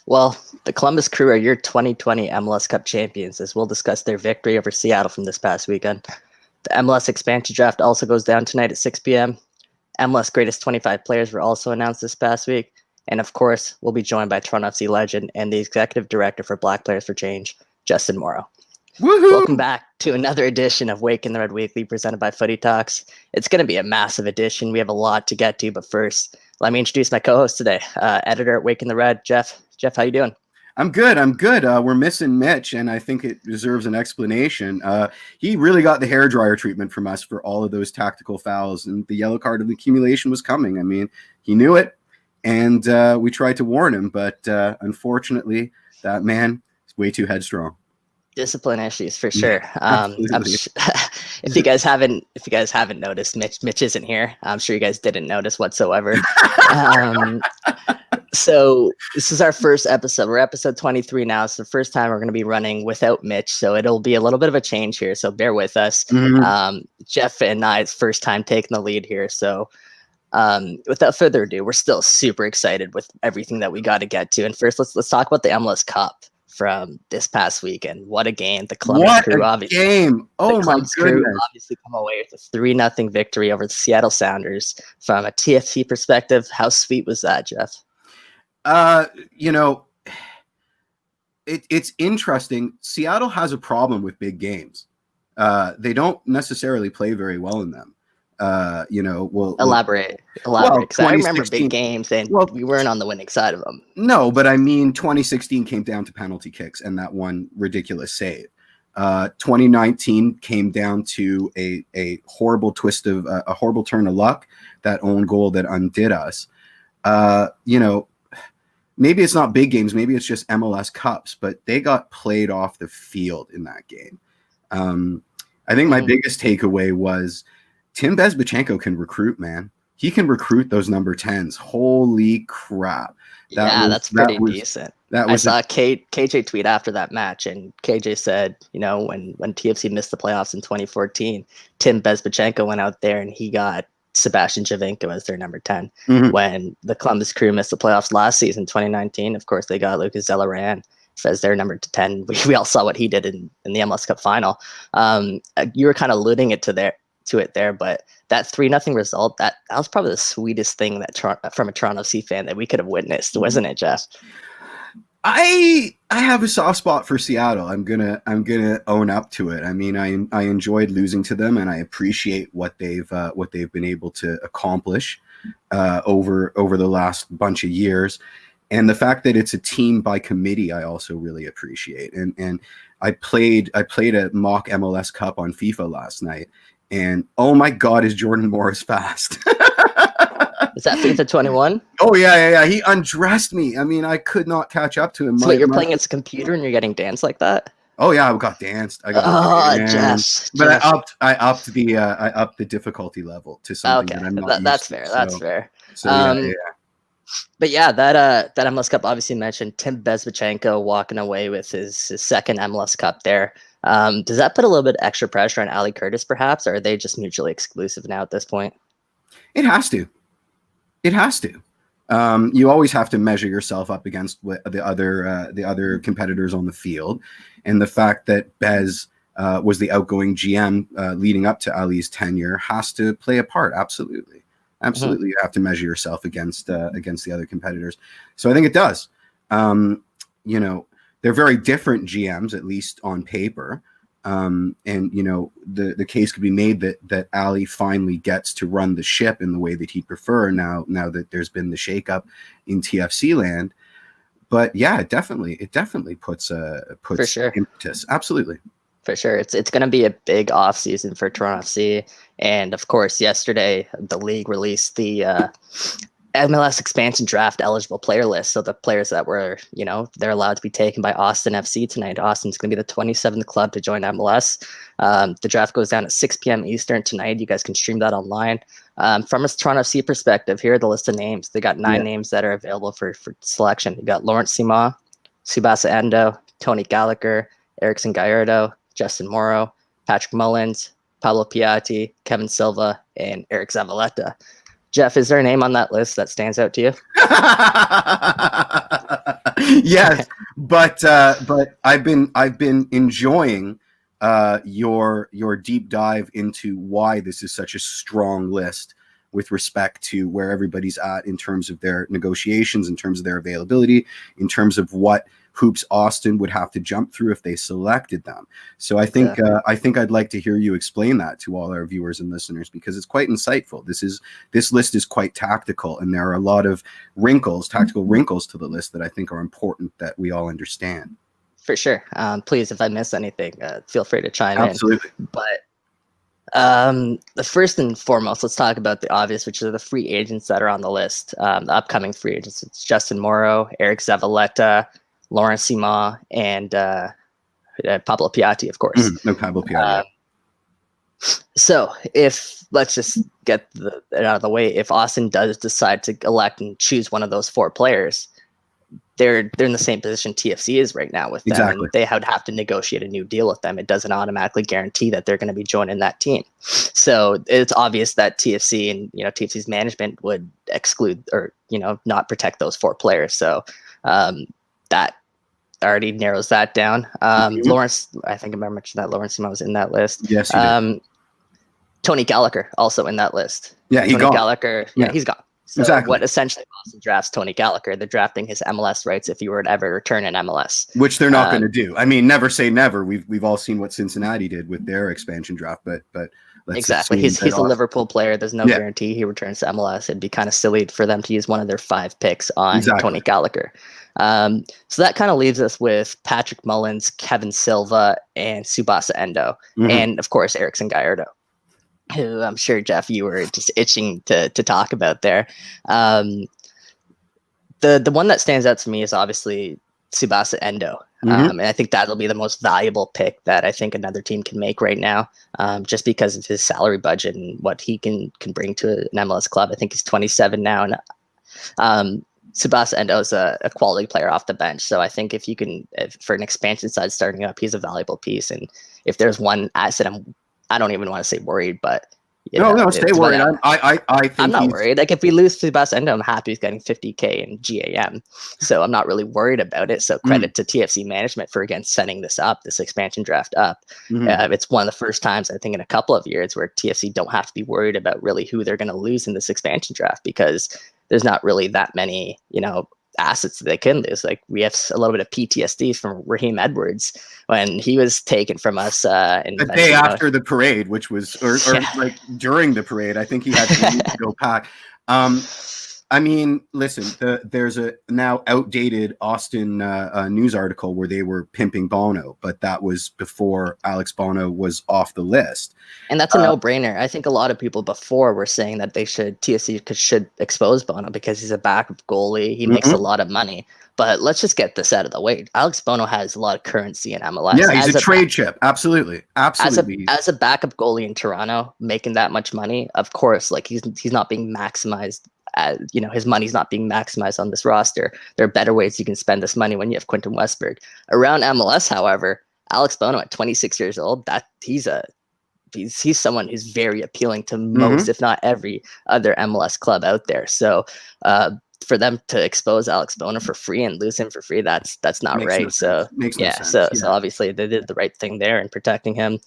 Well, the Columbus Crew are your 2020 MLS Cup champions, as we'll discuss their victory over Seattle from this past weekend. The MLS expansion draft also goes down tonight at 6 p.m. MLS greatest 25 players were also announced this past week. And of course, we'll be joined by Toronto FC legend and the executive director for Black Players for Change, Justin Morrow. Woohoo! Welcome back to another edition of Wake in the Red Weekly presented by Footy Talks. It's going to be a massive edition. We have a lot to get to, but first, let me introduce my co-host today, editor at Wake in the Red, Jeff. Jeff, how you doing? I'm good. We're missing Mitch, and I think it deserves an explanation. He really got the hairdryer treatment from us for all of those tactical fouls, and the yellow card of the accumulation was coming. I mean, he knew it, and we tried to warn him, but unfortunately, that man is way too headstrong. Discipline issues for sure. If you guys haven't noticed, Mitch isn't here. I'm sure you guys didn't notice whatsoever. So this is our first episode. We're episode 23 now. It's the first time we're going to be running without Mitch, so it'll be a little bit of a change here. So bear with us. Jeff and I's first time taking the lead here. So without further ado, we're still super excited with everything that we got to get to. And first, let's talk about the MLS Cup from this past weekend. What a game! The Columbus Crew, obviously. Game! Oh my goodness! Crew obviously come away with a 3-0 victory over the Seattle Sounders. From a TFC perspective, how sweet was that, Jeff? It's interesting. Seattle has a problem with big games. They don't necessarily play very well in them. Elaborate. Because I remember big games and we weren't on the winning side of them. No, but I mean, 2016 came down to penalty kicks and that one ridiculous save. 2019 came down to a horrible twist of a horrible turn of luck, that own goal that undid us. Maybe it's not big games. Maybe it's just MLS Cups, but they got played off the field in that game. I think my biggest takeaway was Tim Bezbatchenko can recruit, man. He can recruit those number 10s. Holy crap. That's pretty decent. I saw KJ tweet after that match, and KJ said, when TFC missed the playoffs in 2014, Tim Bezbatchenko went out there and he got Sebastian Giovinco as their number 10. When the Columbus Crew missed the playoffs last season, 2019, of course, they got Lucas Zelleran as their number 10. We all saw what he did in the MLS Cup final. You were kind of alluding to it there, but that 3-0 result, that was probably the sweetest thing that from a Toronto FC fan that we could have witnessed, wasn't it, Jeff? I have a soft spot for Seattle. I'm gonna own up to it. I mean, I enjoyed losing to them, and I appreciate what they've been able to accomplish over the last bunch of years, and the fact that it's a team by committee, I also really appreciate. And I played a mock MLS Cup on FIFA last night, and oh my God, is Jordan Morris fast? Is that FIFA 21? Oh, yeah. He undressed me. I mean, I could not catch up to him. So you're playing against a computer and you're getting danced like that? Oh, yeah, I got danced. But I upped the difficulty level to something that I'm not That's fair. That's fair. But yeah, that MLS Cup obviously mentioned Tim Bezbatchenko walking away with his second MLS Cup there. Does that put a little bit extra pressure on Ali Curtis, perhaps, or are they just mutually exclusive now at this point? It has to. You always have to measure yourself up against the other competitors on the field, and the fact that Bez was the outgoing GM leading up to Ali's tenure has to play a part. Absolutely, you have to measure yourself against the other competitors. So I think it does. They're very different GMs, at least on paper. And the case could be made that Ali finally gets to run the ship in the way that he'd prefer now that there's been the shakeup in TFC land. But yeah, it definitely puts for sure impetus. Absolutely. For sure. It's going to be a big off season for Toronto FC. And of course, yesterday the league released the MLS expansion draft eligible player list. So the players that were, they're allowed to be taken by Austin FC tonight. Austin's going to be the 27th club to join MLS. The draft goes down at 6 p.m. Eastern tonight. You guys can stream that online. From a Toronto FC perspective, here are the list of names. They got 9 names that are available for selection. You got Lawrence Sima, Tsubasa Endo, Tony Gallagher, Erickson Gallardo, Justin Morrow, Patrick Mullins, Pablo Piatti, Kevin Silva, and Eric Zavaleta. Jeff, is there a name on that list that stands out to you? Yes, but I've been enjoying your deep dive into why this is such a strong list with respect to where everybody's at in terms of their negotiations, in terms of their availability, in terms of what hoops Austin would have to jump through if they selected them. So I think I'd like to hear you explain that to all our viewers and listeners, because it's quite insightful. This list is quite tactical, and there are a lot of tactical wrinkles to the list that I think are important that we all understand. For sure. Please, if I miss anything, feel free to chime in. Absolutely. But the first and foremost, let's talk about the obvious, which are the free agents that are on the list. The upcoming free agents. It's Justin Morrow, Eric Zavaleta, Lawrence Sima, and Pablo Piatti, of course. No Pablo Piatti. So let's just get it out of the way. If Austin does decide to elect and choose one of those 4 players, they're in the same position TFC is right now with them. Exactly. And they would have to negotiate a new deal with them. It doesn't automatically guarantee that they're going to be joining that team. So it's obvious that TFC and TFC's management would exclude or not protect those 4 players. So that already narrows that down. Lawrence, I think I remember mentioning that Lawrence Sima was in that list. Yes, you did. Tony Gallagher also in that list. Yeah, Tony Gallagher, he's gone. So exactly. What essentially Austin drafts Tony Gallagher, they're drafting his MLS rights if he were to ever return in MLS. Which they're not going to do. I mean, never say never. We've all seen what Cincinnati did with their expansion draft, but let's exactly. He's a Liverpool player. There's no guarantee he returns to MLS. It'd be kind of silly for them to use one of their 5 picks on Tony Gallagher. So that kind of leaves us with Patrick Mullins, Kevin Silva, and Tsubasa Endo, and of course Erickson Gallardo, who I'm sure, Jeff, you were just itching to talk about there. The one that stands out to me is obviously Tsubasa Endo. And I think that'll be the most valuable pick that I think another team can make right now, just because of his salary budget and what he can bring to an MLS club. I think he's 27 now, and Tsubasa Endo is a quality player off the bench. So I think if for an expansion side starting up, he's a valuable piece. And if there's one asset I don't even want to say worried, but no, stay worried. I think I'm not worried. Like if we lose Tsubasa Endo, I'm happy he's getting $50K in GAM. So I'm not really worried about it. So credit to TFC management for again setting this expansion draft up. It's one of the first times I think in a couple of years where TFC don't have to be worried about really who they're going to lose in this expansion draft, because there's not really that many, assets that they can lose. Like we have a little bit of PTSD from Raheem Edwards when he was taken from us the day after the parade, which was or like during the parade. I think he had to go pack. I mean, listen, there's a now outdated Austin news article where they were pimping Bono, but that was before Alex Bono was off the list. And that's a no-brainer. I think a lot of people before were saying that TFC should expose Bono because he's a backup goalie. He makes a lot of money. But let's just get this out of the way. Alex Bono has a lot of currency in MLS. Yeah, he's a trade chip. Absolutely. As a backup goalie in Toronto, making that much money, of course, like he's not being maximized. His money's not being maximized on this roster. There are better ways you can spend this money when you have Quentin Westberg. Around MLS, however, Alex Bono at 26 years old, he's someone who's very appealing to most, if not every other MLS club out there. So for them to expose Alex Bono for free and lose him for free, that's not makes right. No so makes yeah, no so obviously they did the right thing there in protecting him.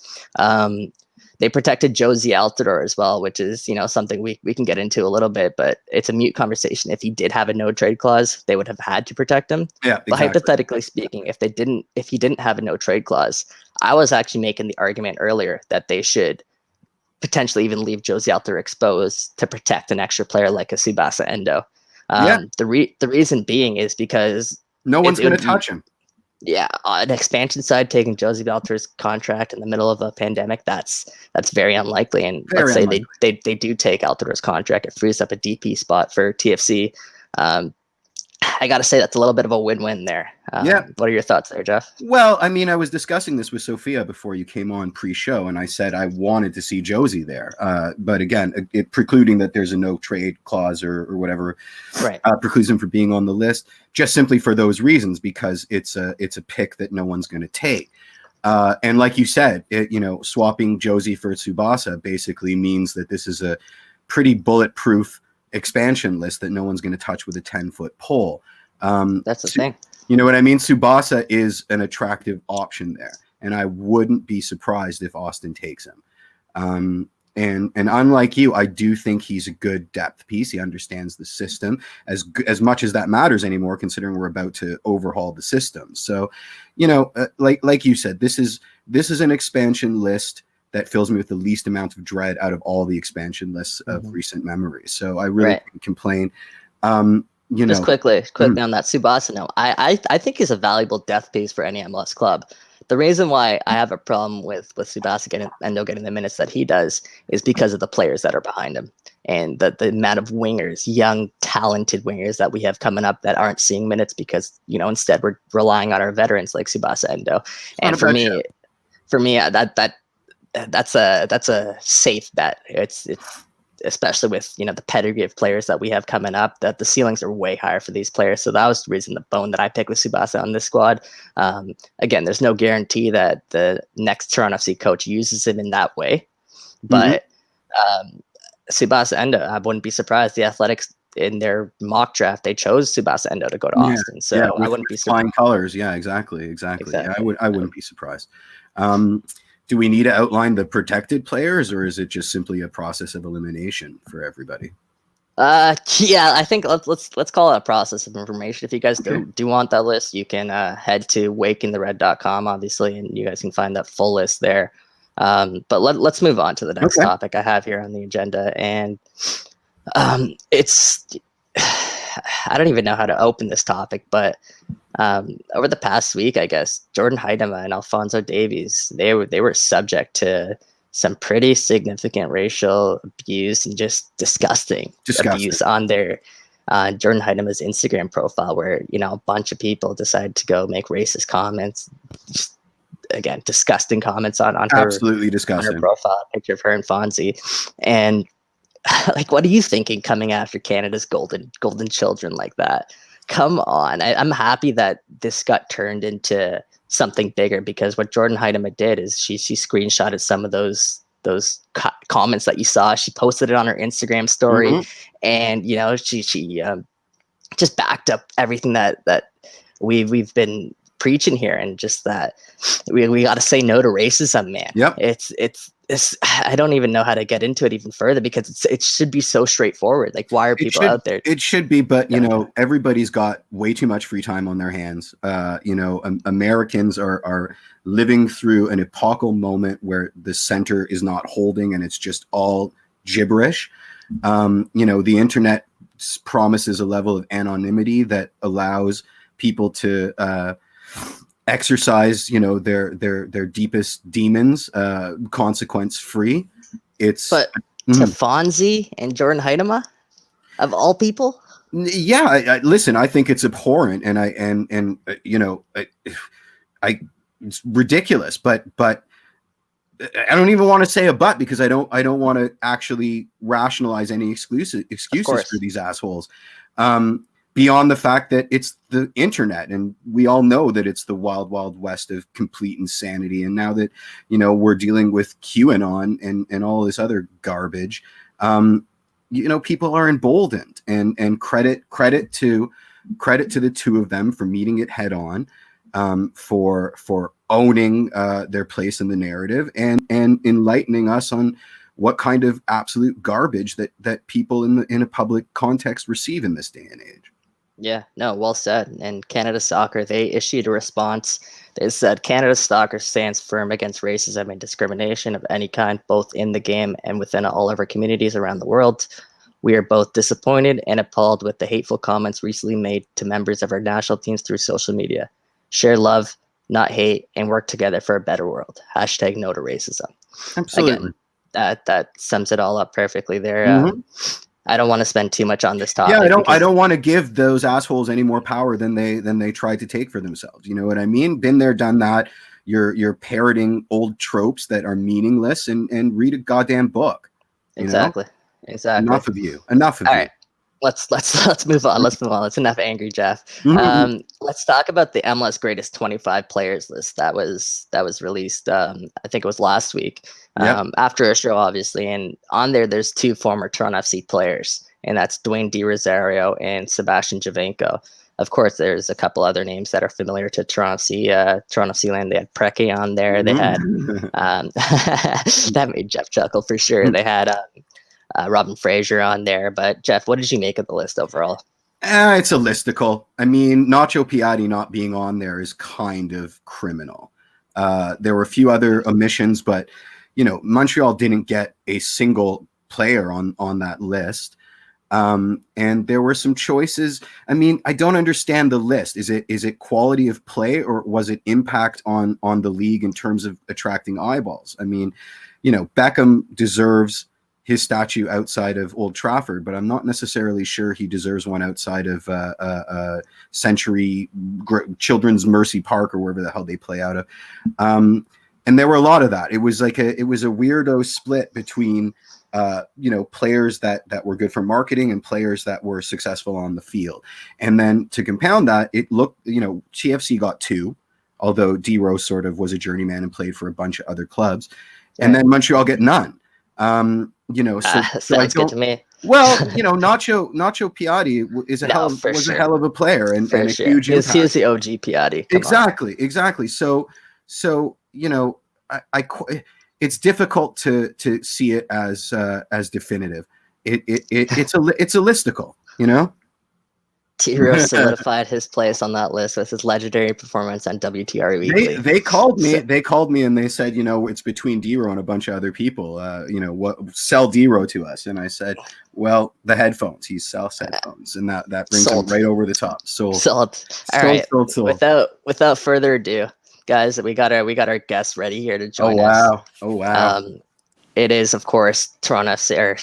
They protected Josie Altidore as well, which is, something we can get into a little bit, but it's a mute conversation. If he did have a no trade clause, they would have had to protect him. Yeah, exactly. But hypothetically speaking, if he didn't have a no trade clause, I was actually making the argument earlier that they should potentially even leave Josie Altidore exposed to protect an extra player like a Tsubasa Endo. The reason being is because no one's going to touch him. Yeah, an expansion side taking Josie Belter's contract in the middle of a pandemic, that's very unlikely. And Very let's say unlikely. they do take Altidor's contract, it frees up a DP spot for TFC. I got to say that's a little bit of a win-win there. Yeah. What are your thoughts there, Jeff? Well, I mean, I was discussing this with Sophia before you came on pre-show, and I said I wanted to see Josie there. But again, it precluding that there's a no trade clause or whatever, right, precludes him from being on the list, just simply for those reasons, because it's a pick that no one's going to take. And like you said, swapping Josie for Tsubasa basically means that this is a pretty bulletproof expansion list that no one's going to touch with a 10-foot pole. That's the thing. You know what I mean? Tsubasa is an attractive option there, and I wouldn't be surprised if Austin takes him. And unlike you, I do think he's a good depth piece. He understands the system as much as that matters anymore, considering we're about to overhaul the system. So, like you said, this is an expansion list that fills me with the least amount of dread out of all the expansion lists of recent memory. So I really can't complain. Just quickly on that Tsubasa note, I think he's a valuable depth piece for any MLS club. The reason why I have a problem with Tsubasa getting the minutes that he does is because of the players that are behind him and the amount of wingers, young, talented wingers that we have coming up that aren't seeing minutes because, instead we're relying on our veterans like Tsubasa Endo. And for me, that's a safe bet. It's especially with the pedigree of players that we have coming up, that the ceilings are way higher for these players. So that was the reason, the bone that I picked with Tsubasa on this squad. Again, there's no guarantee that the next Toronto FC coach uses him in that way, but Tsubasa Endo, I wouldn't be surprised. The Athletics in their mock draft, they chose Tsubasa Endo to go to Austin. So I wouldn't be surprised. Flying colors. Yeah, exactly. Yeah, I wouldn't be surprised. Do we need to outline the protected players, or is it just simply a process of elimination for everybody? Yeah, I think let's call it a process of information. If you guys do want that list, you can head to wakeinthered.com, obviously, and you guys can find that full list there. But let's move on to the next topic I have here on the agenda, and it's I don't even know how to open this topic, but over the past week, I guess Jordan Huitema and Alphonso Davies, they were subject to some pretty significant racial abuse and just disgusting abuse on their Jordan Huitema's Instagram profile, where a bunch of people decided to go make racist comments. Just, again, disgusting comments on her, absolutely disgusting, on her profile, picture of her and Fonzie. And like, what are you thinking coming after Canada's golden children like that? Come on. I'm happy that this got turned into something bigger, because what Jordan Huitema did is she screenshotted some of those comments that you saw. She posted it on her Instagram story, and she just backed up everything that we've been preaching here, and just that we got to say no to racism, man. Yep. It's I don't even know how to get into it even further, because it should be so straightforward. Like, why are people out there? It should be, but everybody's got way too much free time on their hands. Americans are living through an epochal moment where the center is not holding and it's just all gibberish. The internet promises a level of anonymity that allows people to exercise their deepest demons consequence free. To Fonzie and Jordan Huitema, of all people. Yeah, listen, I think it's abhorrent, and it's ridiculous, but I don't even want to say a but, because I don't want to actually rationalize any excuses for these assholes. Beyond the fact that it's the internet, and we all know that it's the wild, wild west of complete insanity. And now that, we're dealing with QAnon and all this other garbage, people are emboldened, and credit to the two of them for meeting it head on, for owning their place in the narrative, and enlightening us on what kind of absolute garbage that people in a public context receive in this day and age. Yeah, no, well said. And Canada Soccer, they issued a response. They said, Canada Soccer stands firm against racism and discrimination of any kind, both in the game and within all of our communities around the world. We are both disappointed and appalled with the hateful comments recently made to members of our national teams through social media. share love, not hate, and work together for a better world. Hashtag no to racism. Absolutely. Again, that sums it all up perfectly there. I don't want to spend too much on this topic. Yeah, I don't want to give those assholes any more power than they tried to take for themselves. You know what I mean? Been there, done that. You're parroting old tropes that are meaningless, and read a goddamn book. Exactly. Enough of you. Enough of you. All right. Let's move on. Let's move on. That's enough angry Jeff. Let's talk about the MLS greatest 25 players list that was released. I think it was last week. After a show, obviously, and on there's 2 former Toronto FC players, and that's Dwayne De Rosario and Sebastian Javenko. Of course, there's a couple other names that are familiar to Toronto FC land. They had Preke on there. They had that made Jeff chuckle for sure. They had Robin Fraser on there. But Jeff, what did you make of the list overall? It's a listicle. I mean, Nacho Piatti not being on there is kind of criminal. There were a few other omissions, but Montreal didn't get a single player on that list. And there were some choices. I mean, I don't understand the list. Is it quality of play, or was it impact on the league in terms of attracting eyeballs? I mean, Beckham deserves his statue outside of Old Trafford, but I'm not necessarily sure he deserves one outside of Century Children's Mercy Park, or wherever the hell they play out of. And there were a lot of that. It was a weirdo split between players that were good for marketing and players that were successful on the field. And then to compound that, it looked, TFC got 2, although D-Rose sort of was a journeyman and played for a bunch of other clubs. And then Montreal get none. Sounds good to me. Well, Nacho Piatti was a hell of a player and a huge impact. He is the OG Piatti. Exactly. So it's difficult to see it as definitive. It's a listicle, T-Rose solidified his place on that list with his legendary performance on WTR Weekly. They called me and they said, it's between D-Ro and a bunch of other people. Sell D-Ro to us. And I said, well, the headphones. He sells headphones, and that brings him right over the top. Sold. All right. Without further ado, guys, we got our guests ready here to join us. Oh wow. It is, of course, Toronto FC, or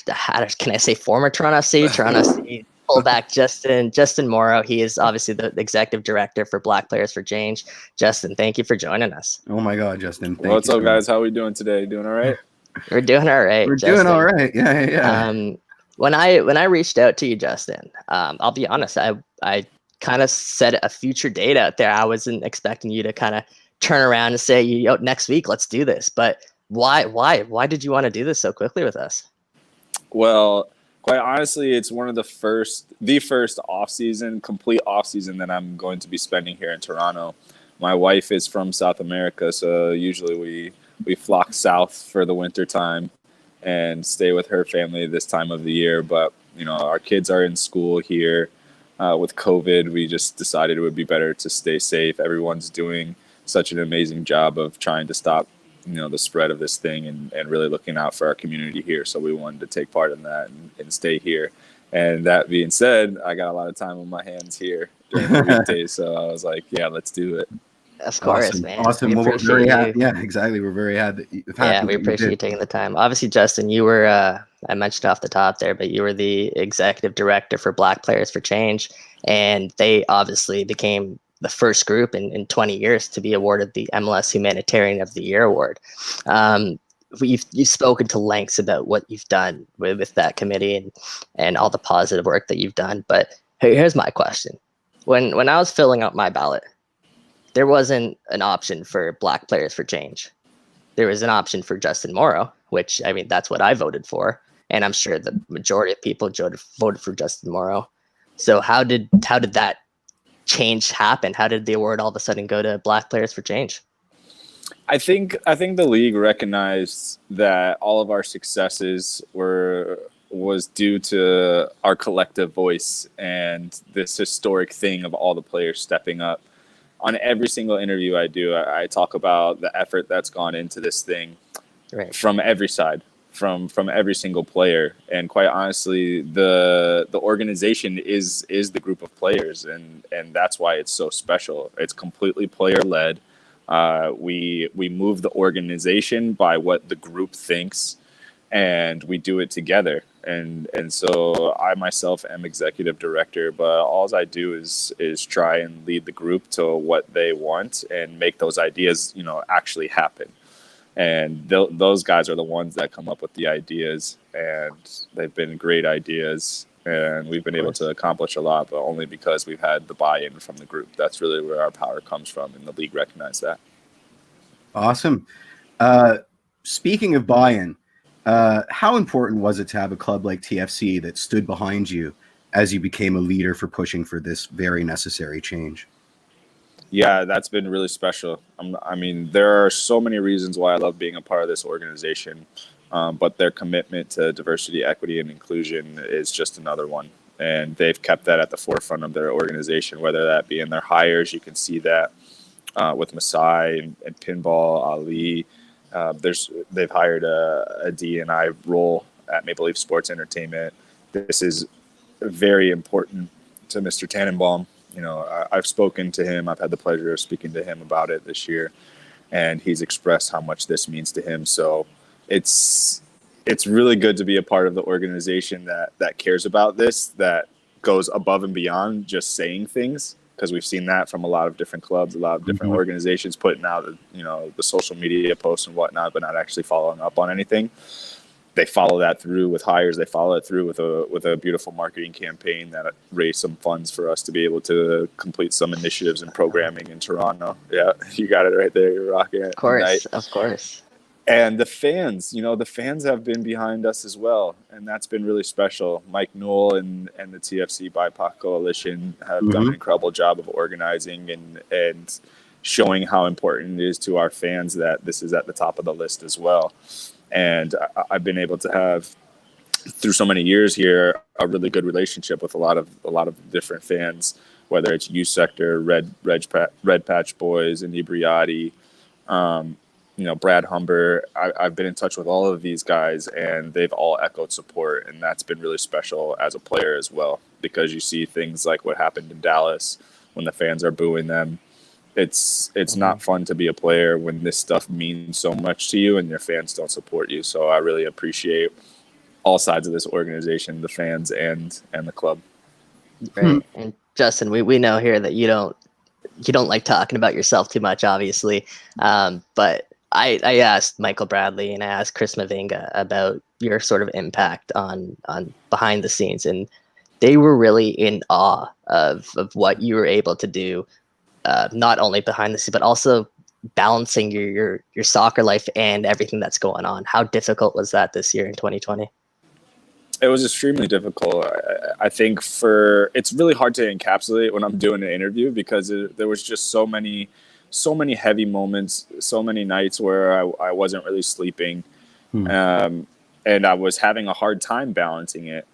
can I say former Toronto FC? Toronto FC fullback Justin Morrow. He is obviously the executive director for Black Players for Change. Justin, thank you for joining us. Oh my God, Justin. What's up, guys? How are we doing today? Doing all right? We're doing all right. Doing all right. Yeah. When I reached out to you, Justin, I'll be honest, I kind of set a future date out there. I wasn't expecting you to kind of turn around and say, next week, let's do this. But why did you want to do this so quickly with us? Well, quite honestly, it's one of the first complete off season that I'm going to be spending here in Toronto. My wife is from South America, so usually we flock south for the winter time and stay with her family this time of the year. But our kids are in school here. With COVID, we just decided it would be better to stay safe. Everyone's doing such an amazing job of trying to stop the spread of this thing and really looking out for our community here. So we wanted to take part in that and stay here. And that being said, I got a lot of time on my hands here during the weekdays. So I was like, yeah, let's do it. Of course, man. Awesome. We're very happy. Yeah, exactly. We're very happy. Yeah, we appreciate you taking the time. Obviously, Justin, you were, I mentioned off the top there, but you were the executive director for Black Players for Change. And they obviously became the first group in 20 years to be awarded the MLS Humanitarian of the Year award. You've spoken to lengths about what you've done with that committee and all the positive work that you've done. But here's my question. When I was filling out my ballot, there wasn't an option for Black Players for Change. There was an option for Justin Morrow, which, I mean, that's what I voted for. And I'm sure the majority of people voted for Justin Morrow. So how did that change happen? How did the award all of a sudden go to Black Players for Change? I think the league recognized that all of our successes was due to our collective voice and this historic thing of all the players stepping up. On every single interview I do, I talk about the effort that's gone into this thing, right, from every side, from every single player. And quite honestly, the organization is the group of players, and that's why it's so special. It's completely player led. We move the organization by what the group thinks, and we do it together. And so I myself am executive director, but all I do is try and lead the group to what they want and make those ideas, actually happen. And those guys are the ones that come up with the ideas, and they've been great ideas, and we've been able to accomplish a lot, but only because we've had the buy-in from the group. That's really where our power comes from, and the league recognized that. Awesome. Speaking of buy-in, how important was it to have a club like TFC that stood behind you as you became a leader for pushing for this very necessary change? Yeah, that's been really special. I mean, there are so many reasons why I love being a part of this organization, but their commitment to diversity, equity, and inclusion is just another one. And they've kept that at the forefront of their organization, whether that be in their hires. You can see that with Masai and Pinball, Ali. They've hired a D&I role at Maple Leaf Sports Entertainment. This is very important to Mr. Tannenbaum. I've spoken to him. I've had the pleasure of speaking to him about it this year, and he's expressed how much this means to him. So it's really good to be a part of the organization that cares about this, that goes above and beyond just saying things, because we've seen that from a lot of different clubs, a lot of different organizations putting out, the social media posts and whatnot, but not actually following up on anything. They follow that through with hires. They follow it through with a beautiful marketing campaign that raised some funds for us to be able to complete some initiatives and programming in Toronto. Yeah, you got it right there. You're rocking it. Of course. And the fans, the fans have been behind us as well, and that's been really special. Mike Newell and the TFC BIPOC Coalition have done an incredible job of organizing and showing how important it is to our fans that this is at the top of the list as well. And I've been able to have, through so many years here, a really good relationship with a lot of different fans, whether it's Youth Sector, Red Patch Boys, Inebriati, Brad Humber. I've been in touch with all of these guys, and they've all echoed support, and that's been really special as a player as well, because you see things like what happened in Dallas when the fans are booing them. It's not fun to be a player when this stuff means so much to you and your fans don't support you. So I really appreciate all sides of this organization, the fans and the club. Right. And Justin, we know here that you don't like talking about yourself too much, obviously. But I asked Michael Bradley and I asked Chris Mavinga about your sort of impact on behind the scenes, and they were really in awe of what you were able to do. Not only behind the scenes, but also balancing your soccer life and everything that's going on. How difficult was that this year in 2020? It was extremely difficult. I think it's really hard to encapsulate when I'm doing an interview, because there was just so many heavy moments, so many nights where I wasn't really sleeping, and I was having a hard time balancing it.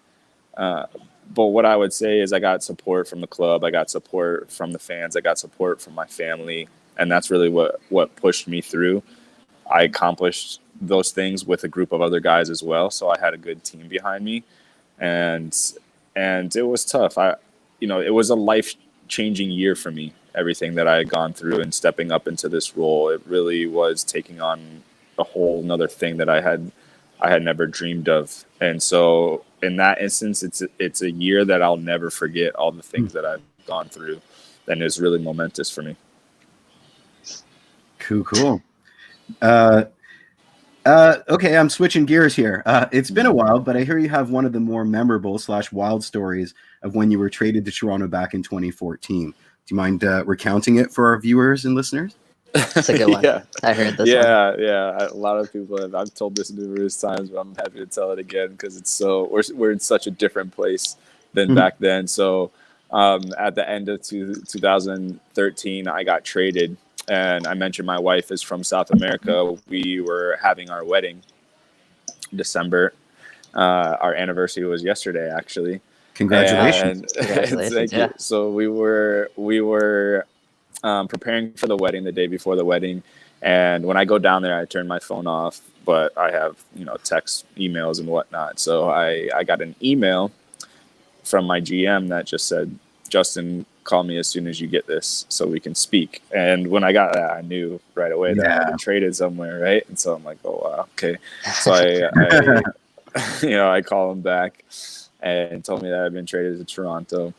But what I would say is I got support from the club. I got support from the fans. I got support from my family. And that's really what pushed me through. I accomplished those things with a group of other guys as well. So I had a good team behind me. And it was tough. It was a life-changing year for me, everything that I had gone through and stepping up into this role. It really was taking on a whole nother thing that I had never dreamed of. And so in that instance, it's a year that I'll never forget, all the things that I've gone through. And it's really momentous for me. Cool. Okay, I'm switching gears here. It's been a while, but I hear you have one of the more memorable / wild stories of when you were traded to Toronto back in 2014. Do you mind recounting it for our viewers and listeners? That's a good one. Yeah. I heard this one. Yeah. A lot of people I've told this numerous times, but I'm happy to tell it again because it's we're in such a different place than back then. So at the end of 2013, I got traded, and I mentioned my wife is from South America. We were having our wedding December. Our anniversary was yesterday, actually. Congratulations. Thank you. So we were preparing for the wedding the day before the wedding. And when I go down there, I turn my phone off but I have, text, emails, and whatnot. So I got an email from my GM that just said, Justin, call me as soon as you get this so we can speak. And when I got that, I knew right away that I had been traded somewhere, right? And so I'm like, oh, wow, okay. So I call him back and told me that I'd been traded to Toronto.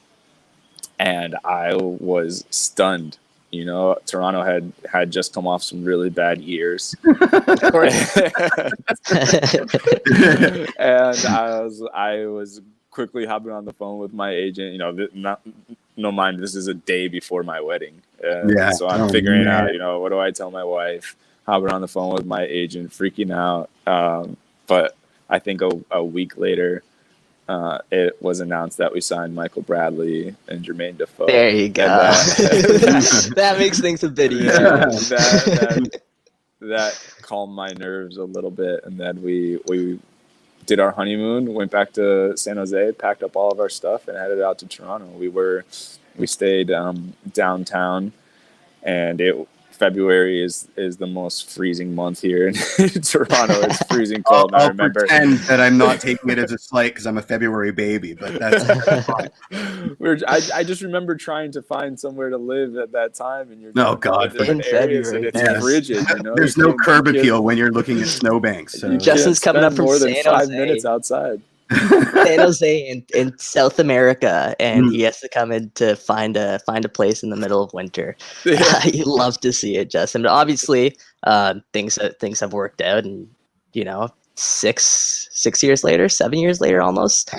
And I was stunned. Toronto had just come off some really bad years. And I was quickly hopping on the phone with my agent. No mind, this is a day before my wedding. So I'm figuring out, what do I tell my wife? Hopping on the phone with my agent, freaking out. But I think a week later, it was announced that we signed Michael Bradley and Jermaine Defoe. There you go. That makes things a bit easier. That calmed my nerves a little bit. And then we did our honeymoon, went back to San Jose, packed up all of our stuff, and headed out to Toronto. We stayed downtown, and February is the most freezing month here in Toronto. It's freezing cold. I'll pretend that I'm not taking it as a slight because I'm a February baby, but that's fine. I just remember trying to find somewhere to live at that time, and you're in February, and it's frigid. There's no curb appeal when you're looking at snowbanks. So. Justin's coming up from more than San 5 Jose. minutes outside. San Jose in South America, and he has to come in to find a place in the middle of winter. You love to see it, Justin. But obviously, things have worked out, and 6 years later, 7 years later, almost,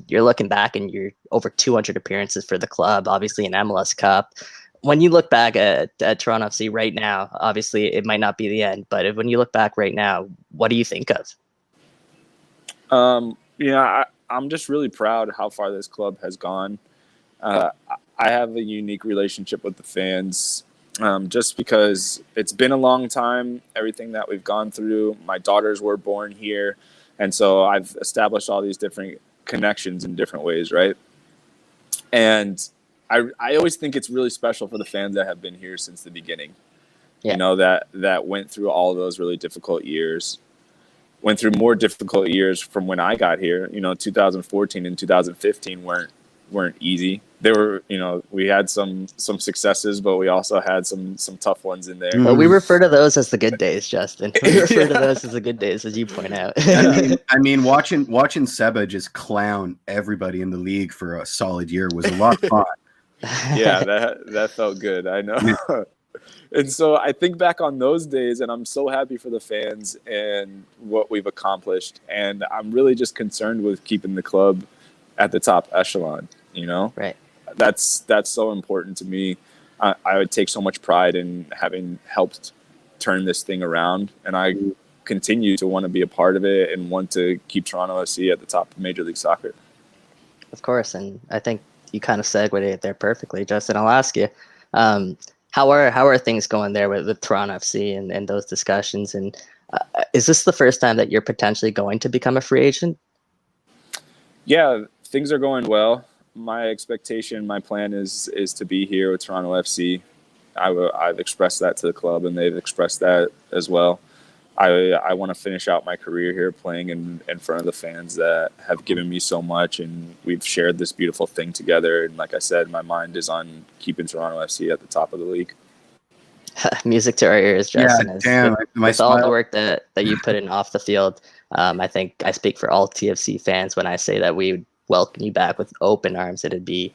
you're looking back, and you're over 200 appearances for the club. Obviously, an MLS Cup. When you look back at Toronto FC right now, obviously it might not be the end, but when you look back right now, what do you think of? I'm just really proud how far this club has gone. I have a unique relationship with the fans, just because it's been a long time, everything that we've gone through. My daughters were born here, and so I've established all these different connections in different ways, right? And I always think it's really special for the fans that have been here since the beginning, that went through all of those really difficult years. Went through more difficult years from when I got here. 2014 and 2015 weren't easy. They were, we had some successes, but we also had some tough ones in there. Well, we refer to those as the good days, Justin. We refer to those as the good days, as you point out. I mean, watching Seba just clown everybody in the league for a solid year was a lot of fun. Yeah, that felt good. I know. And so I think back on those days, and I'm so happy for the fans and what we've accomplished. And I'm really just concerned with keeping the club at the top echelon, Right. That's so important to me. I would take so much pride in having helped turn this thing around. And I continue to want to be a part of it and want to keep Toronto FC at the top of Major League Soccer. Of course. And I think you kind of segued it there perfectly, Justin. I'll ask you, how are things going there with Toronto FC and those discussions? And is this the first time that you're potentially going to become a free agent? Yeah, things are going well. My expectation, my plan is to be here with Toronto FC. I've expressed that to the club, and they've expressed that as well. I want to finish out my career here playing in front of the fans that have given me so much, and we've shared this beautiful thing together. And like I said, my mind is on keeping Toronto FC at the top of the league. Music to our ears, Justin. Yeah, with all the work that you put in off the field, I think I speak for all TFC fans when I say that we would welcome you back with open arms. It'd be,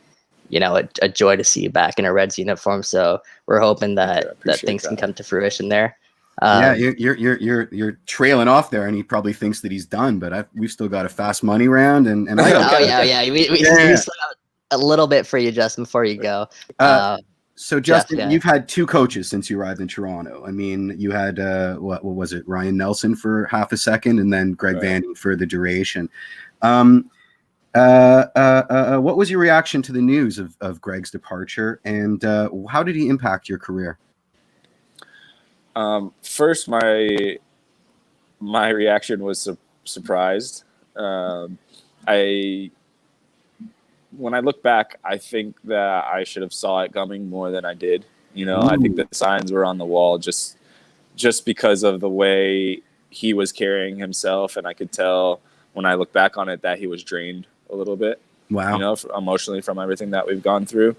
a joy to see you back in a Reds uniform. So we're hoping that things can come to fruition there. You're trailing off there, and he probably thinks that he's done. But we've still got a fast money round, and we still have a little bit for you, Justin, before you go. So Justin, you've had two coaches since you arrived in Toronto. I mean, you had what was it, Ryan Nelson for half a second, and then Greg Vandy for the duration. What was your reaction to the news of Greg's departure, and how did he impact your career? First, my reaction was surprised. When I look back, I think that I should have saw it coming more than I did. I think the signs were on the wall just because of the way he was carrying himself, and I could tell when I look back on it that he was drained a little bit. Wow. Emotionally from everything that we've gone through.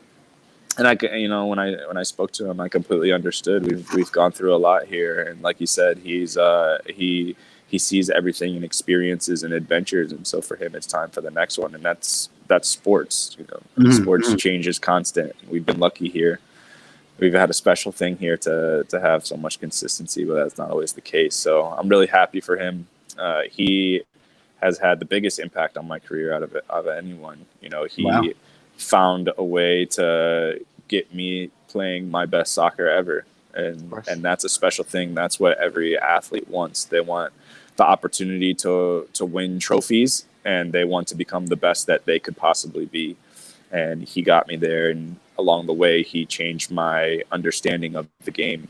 And when I spoke to him, I completely understood. We've gone through a lot here, and like you said, he sees everything and experiences and adventures, and so for him, it's time for the next one, and that's sports. Sports change is constant. We've been lucky here. We've had a special thing here to have so much consistency, but that's not always the case. So I'm really happy for him. He has had the biggest impact on my career out of anyone. He found a way to get me playing my best soccer ever. And that's a special thing. That's what every athlete wants. They want the opportunity to win trophies, and they want to become the best that they could possibly be. And he got me there, and along the way, he changed my understanding of the game.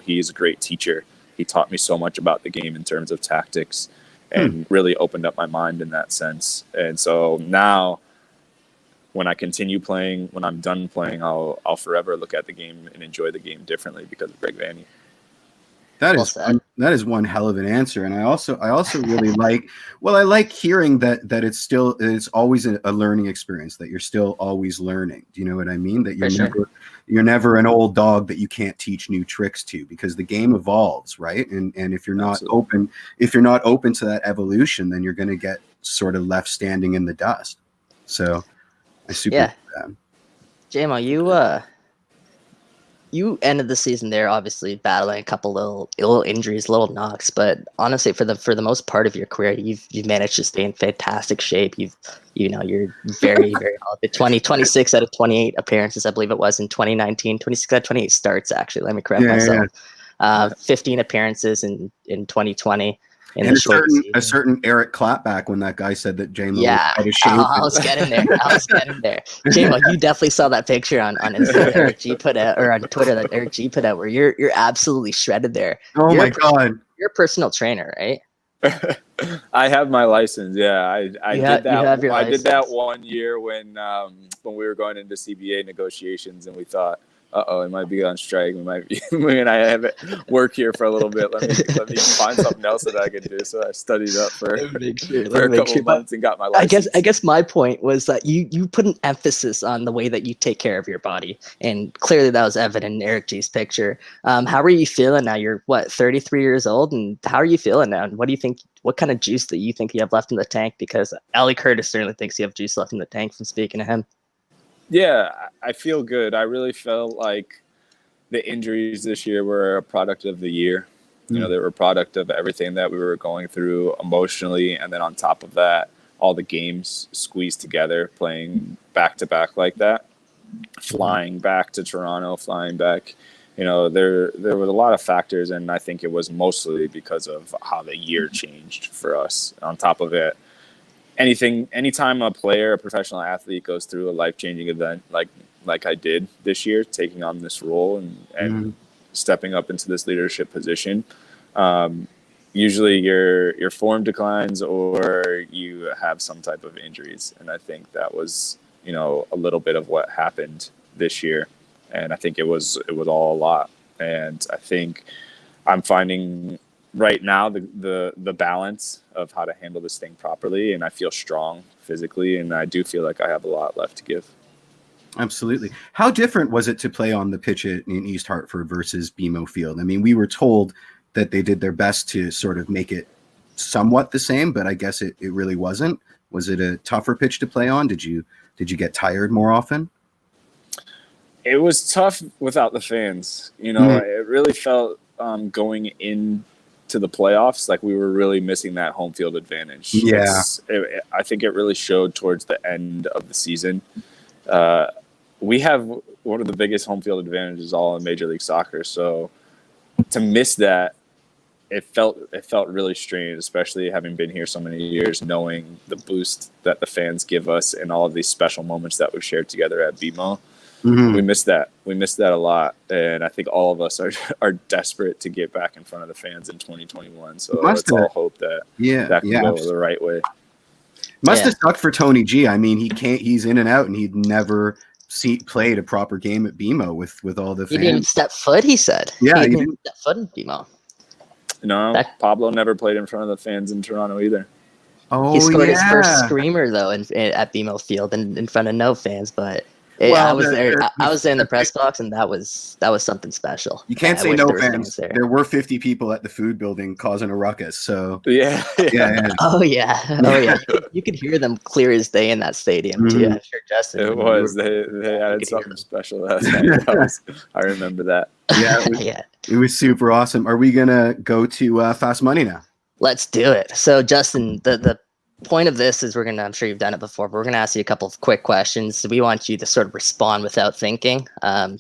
He's a great teacher. He taught me so much about the game in terms of tactics, and really opened up my mind in that sense. And so now, when I continue playing, when I'm done playing, I'll forever look at the game and enjoy the game differently because of Greg Vanney. That is one hell of an answer, and I also really like hearing that it's always a learning experience, that you're still always learning. Do you know what I mean? That you're never an old dog that you can't teach new tricks to, because the game evolves, right? And if you're not open to that evolution, then you're going to get sort of left standing in the dust. So I super like that. JMO, you ended the season there, obviously battling a couple little injuries, little knocks, but honestly, for the most part of your career, you've managed to stay in fantastic shape. You're very, very healthy. 26 out of 28 appearances, I believe it was in 2019. 26 out of 28 starts, actually. Let me correct myself. 15 appearances in 2020. And a certain Eric Clapback when that guy said that JMO had a shave. I was getting there. JMO, you definitely saw that picture on Instagram that Eric G put out, or on Twitter that Eric G put out, where you're absolutely shredded there. Oh my God. You're a personal trainer, right? I have my license. Yeah, I did that. I did that 1 year when we were going into CBA negotiations, and we thought, it might be on strike. We and I have it work here for a little bit. Let me find something else that I can do. So I studied up for a couple of months and got my license. I guess my point was that you put an emphasis on the way that you take care of your body, and clearly that was evident in Eric G's picture. How are you feeling now? You're 33 years old, and how are you feeling now? And what do you think? What kind of juice that you think you have left in the tank? Because Ali Curtis certainly thinks you have juice left in the tank from speaking to him. Yeah, I feel good. I really felt like the injuries this year were a product of the year. They were a product of everything that we were going through emotionally. And then on top of that, all the games squeezed together, playing back to back like that, flying back to Toronto, flying back. There was a lot of factors. And I think it was mostly because of how the year changed for us. On top of it, anytime a professional athlete goes through a life-changing event like I did this year, taking on this role and stepping up into this leadership position, usually your form declines or you have some type of injuries. And I think that was, a little bit of what happened this year. And I think it was all a lot. And I think I'm finding right now the balance of how to handle this thing properly, and I feel strong physically, and I do feel like I have a lot left to give. Absolutely. How different was it to play on the pitch in East Hartford versus BMO Field? I mean, we were told that they did their best to sort of make it somewhat the same, but I guess it really wasn't. Was it a tougher pitch to play on? Did you get tired more often? It was tough without the fans. It really felt going in to the playoffs like we were really missing that home field advantage. I think it really showed towards the end of the season. We have one of the biggest home field advantages all in Major League Soccer, so to miss that, it felt really strange, especially having been here so many years, knowing the boost that the fans give us and all of these special moments that we've shared together at BMO. We missed that. We missed that a lot, and I think all of us are desperate to get back in front of the fans in 2021. So let's all hope that that can go the right way. Must have sucked for Tony G. I mean, he's in and out, and he'd never played a proper game at BMO with all the fans. He didn't step foot, he said. Yeah, he didn't step foot in BMO. No, Pablo never played in front of the fans in Toronto either. He scored his first screamer though at BMO Field in front of no fans, but I was there. I was in the press box, and that was something special. You can't say no fans. There were 50 people at the food building causing a ruckus. So yeah. Oh yeah. You could hear them clear as day in that stadium too. I'm sure Justin. It was. They had something special last night. I remember that. Yeah. It was super awesome. Are we gonna go to Fast Money now? Let's do it. So Justin, the point of this is I'm sure you've done it before, but we're gonna ask you a couple of quick questions. We want you to sort of respond without thinking.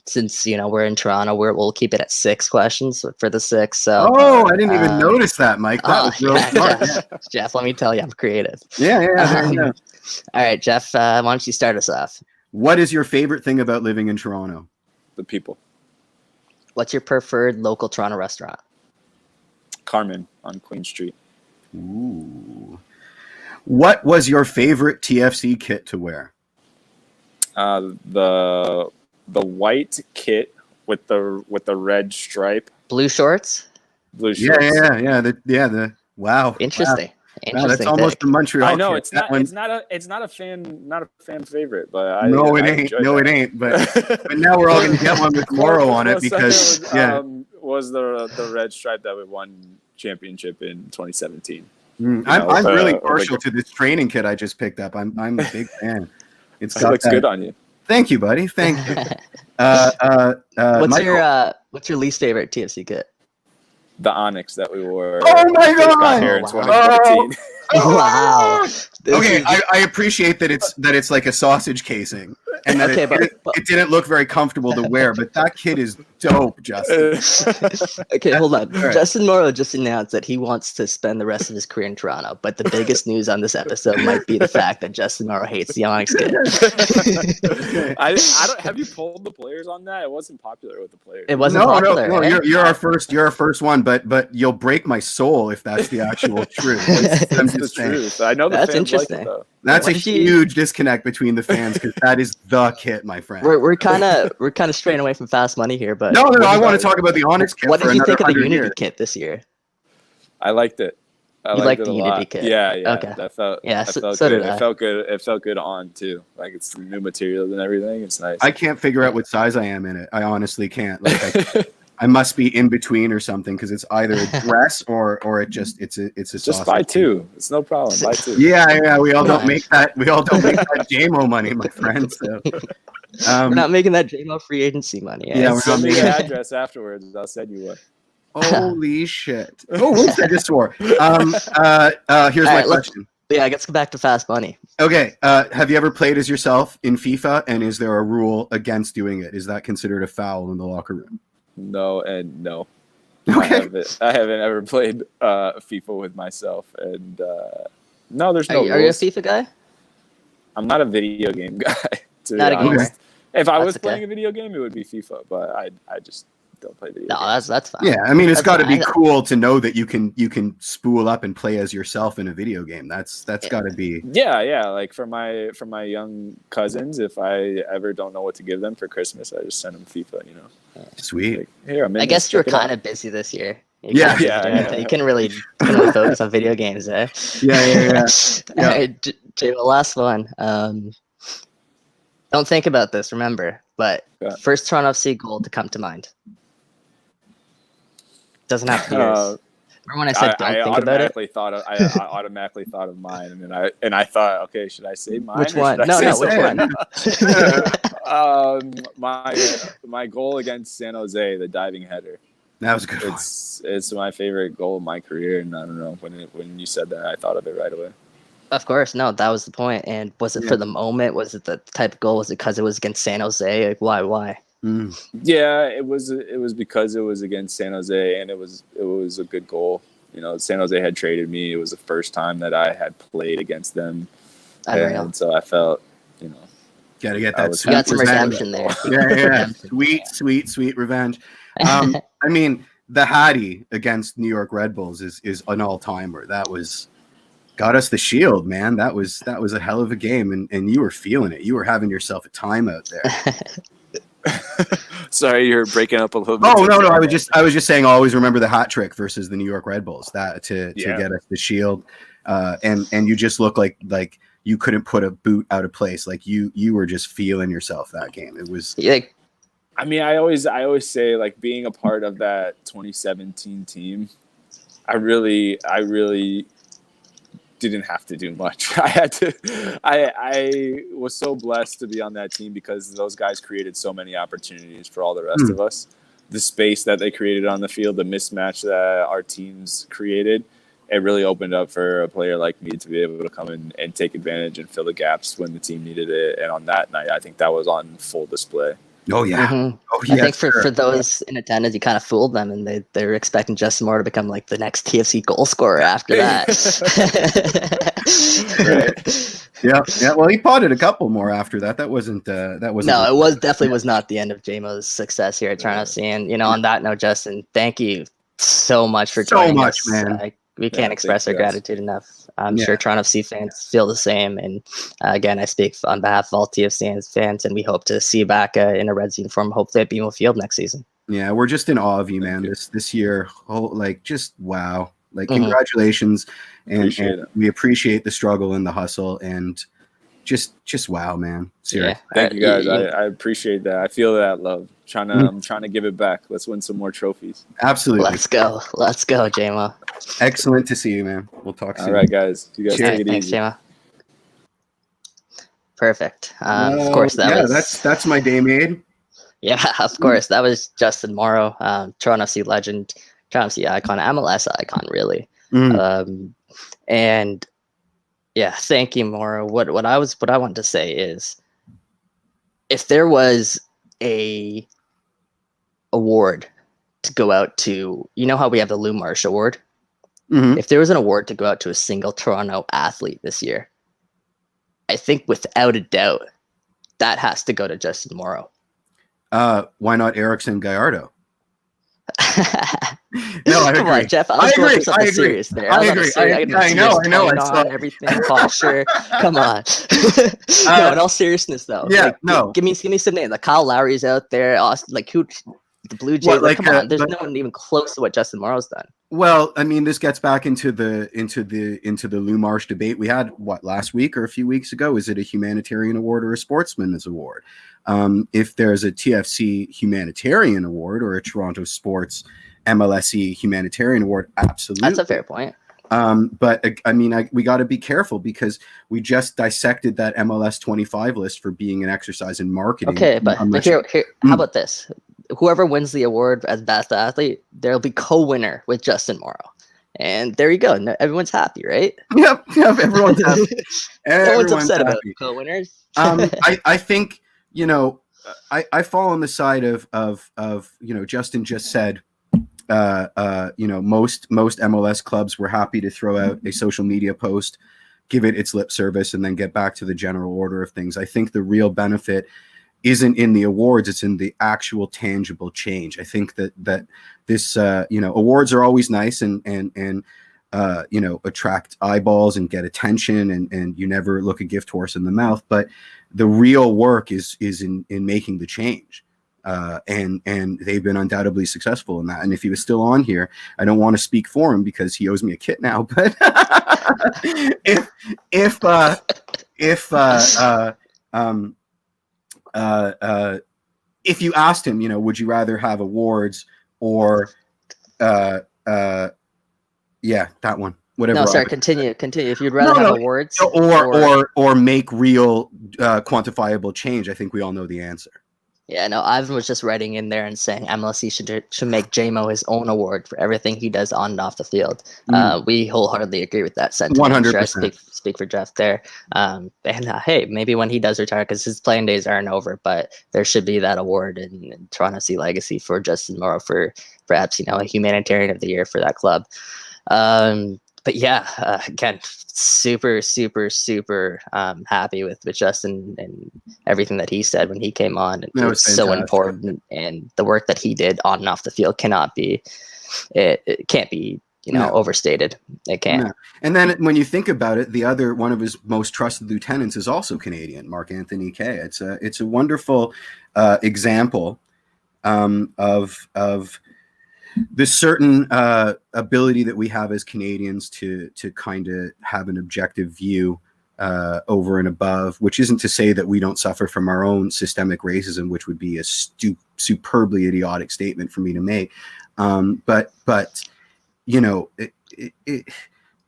Since we're in Toronto, we'll keep it at 6 questions for the 6. So I didn't even notice that, Mike. That was real smart. Jeff, let me tell you, I'm creative. Yeah. All right, Jeff, why don't you start us off? What is your favorite thing about living in Toronto? The people. What's your preferred local Toronto restaurant? Carmen on Queen Street. Ooh. What was your favorite TFC kit to wear? The white kit with the red stripe. Blue shorts? Blue shorts. Yeah. Wow. Interesting. Wow, that's almost the Montreal. I know kit. it's not a fan favorite, but it ain't. But now we're all gonna get one with Moro on it because was the red stripe that we won championship in 2017. I'm really partial to this training kit I just picked up. I'm a big fan. It looks good on you. Thank you, buddy. Thank you. What's your least favorite TFC kit? The Onyx that we wore. Oh my god! Here in 2014. Wow. Okay, I appreciate that it's like a sausage casing, and that it didn't look very comfortable to wear. But that kit is dope, Justin. Okay, hold on. Right. Justin Morrow just announced that he wants to spend the rest of his career in Toronto. But the biggest news on this episode might be the fact that Justin Morrow hates the Onyx kit. I don't. Have you polled the players on that? It wasn't popular with the players. It wasn't popular. No. Right? You're our first. You're our first one. But you'll break my soul if that's the actual truth. That's the truth. I know that's fans interesting. like it, though. That's a huge disconnect between the fans because that is the kit, my friend. We're kind of straying away from Fast Money here, but no. I want to talk about the Onyx kit. What did you think of the Unity years. kit this year? I liked it. You liked the Unity kit? Yeah. Okay. That felt so good. did I. It felt good. It felt good on too. Like it's new materials and everything. It's nice. I can't figure out what size I am in it. I honestly can't. Like I must be in between or something because it's either a dress or it's a just buy 2. It's no problem. Buy 2. Yeah. We all don't make that. We all don't make that JMO money, my friend. So we're not making that JMO free agency money. Yeah, send me your address afterwards. I'll send you one. Holy shit! Whoops! I just swore. Here's my question. Let's go back to Fast Money. Okay. Have you ever played as yourself in FIFA? And is there a rule against doing it? Is that considered a foul in the locker room? No and no. Okay. I haven't ever played FIFA with myself, and no, there's no rules. Are you a FIFA guy? I'm not a video game guy. To not be a gamer. honest. If I was playing a video game, it would be FIFA, but I just don't play video games. That's fine. Yeah, I mean, it's got to be cool to know that you can spool up and play as yourself in a video game. That's got to be. Yeah. Like for my young cousins, if I ever don't know what to give them for Christmas, I just send them FIFA. Sweet. Like, here, I guess you were kind of busy this year. Yeah. You couldn't really focus on video games, eh? Yeah. All right, Jay, last one. Don't think about this, remember, but first Toronto FC goal to come to mind. Doesn't have to be yours. Remember when I said don't think about it? I automatically thought of mine, and I thought, okay, should I say mine? Which one? No, which one? My goal against San Jose, the diving header. That was a good one. It's my favorite goal of my career, and I don't know, when you said that, I thought of it right away. Of course, no, that was the point. And was it for the moment? Was it the type of goal? Was it because it was against San Jose? Like, why? Yeah, it was because it was against San Jose, and it was a good goal. San Jose had traded me. It was the first time that I had played against them, and so I felt, gotta get that. You got some redemption there. Yeah. Sweet revenge. I mean, the Hattie against New York Red Bulls is an all-timer. That was. Got us the shield, man. That was a hell of a game, and you were feeling it. You were having yourself a time out there. Sorry, you're breaking up a little bit. Oh no, I was just saying. Always remember the hat trick versus the New York Red Bulls that to get us the Shield, and you just look like you couldn't put a boot out of place. Like you were just feeling yourself that game. It was. Yeah. I mean, I always say like being a part of that 2017 team. I really didn't have to do much. I was so blessed to be on that team because those guys created so many opportunities for all the rest of us. The space that they created on the field, the mismatch that our teams created, it really opened up for a player like me to be able to come in and take advantage and fill the gaps when the team needed it. And on that night, I think that was on full display. Oh yeah. Mm-hmm. Oh yeah. I think for those in attendance, you kind of fooled them, and they're expecting Justin Moore to become like the next TFC goal scorer after that. Right. Yeah. Well, he potted a couple more after that. That wasn't. No, it was definitely was not the end of JMO's success here at Toronto FC. And on that note, Justin, thank you so much for joining us, man. We can't express our gratitude enough. I'm sure Toronto FC fans feel the same. And again, I speak on behalf of all TFC fans, and we hope to see you back in a Reds uniform, hopefully at BMO Field next season. Yeah, we're just in awe of you, man. This year, just wow. Like, congratulations, and we appreciate the struggle and the hustle, and just wow, man. Seriously. Yeah. Thank you guys. I appreciate that. I feel that love. I'm trying to give it back. Let's win some more trophies. Absolutely. Let's go, JMO. Excellent to see you, man. We'll talk soon. All right, guys. You guys take it Thanks, easy. JMO. Perfect. Of course, that's my day made. Yeah, of course. That was Justin Morrow, Toronto FC legend, Toronto FC icon, MLS icon, really. And yeah, thank you, Morrow. What I wanted to say is, if there was a award to go out to, how we have the Lou Marsh Award. If there was an award to go out to a single Toronto athlete this year, I think without a doubt that has to go to Justin Morrow. Why not Erickson Gallardo? No, I agree. Come on, Jeff. I agree. Something serious there. I agree. I know. Everything posture. Come on. No, in all seriousness, though. Yeah. Give me some names. Like Kyle Lowry's out there. Austin, who? The Blue Jays. Come on. There's no one even close to what Justin Morrow's done. Well, I mean, this gets back into the Lou Marsh debate we had last week or a few weeks ago. Is it a humanitarian award or a sportsman's award? If there's a TFC humanitarian award or a Toronto Sports MLSE humanitarian award, absolutely. That's a fair point. But I mean, we got to be careful because we just dissected that MLS 25 list for being an exercise in marketing. Okay, but here, how about this? Whoever wins the award as best athlete, there'll be co-winner with Justin Morrow. And there you go. Everyone's happy, right? Yep. Everyone's happy. Everyone's upset about co-winners. I think, I fall on the side of Justin just said, most MLS clubs were happy to throw out a social media post, give it its lip service, and then get back to the general order of things. I think the real benefit isn't in the awards, it's in the actual tangible change. I think that this, awards are always nice and attract eyeballs and get attention, and you never look a gift horse in the mouth, but the real work is in making the change. And they've been undoubtedly successful in that. And if he was still on here, I don't want to speak for him because he owes me a kit now, but if you asked him, would you rather have awards or, that one, whatever. No, sorry, continue. If you'd rather have awards or make real, quantifiable change, I think we all know the answer. Yeah, no, Ivan was just writing in there and saying MLSE should make JMO his own award for everything he does on and off the field. We wholeheartedly agree with that sentiment. 100%. I'm sure I speak for Jeff there. Hey, maybe when he does retire, because his playing days aren't over, but there should be that award in Toronto FC legacy for Justin Morrow for perhaps a humanitarian of the year for that club. But yeah, again, super, super, super happy with Justin and everything that he said when he came on. It was so important, and the work that he did on and off the field can't be overstated. It can't. No. And then when you think about it, the other one of his most trusted lieutenants is also Canadian, Mark Anthony Kay. It's a wonderful example of this certain ability that we have as Canadians to kind of have an objective view over and above, which isn't to say that we don't suffer from our own systemic racism, which would be a superbly idiotic statement for me to make. But you know,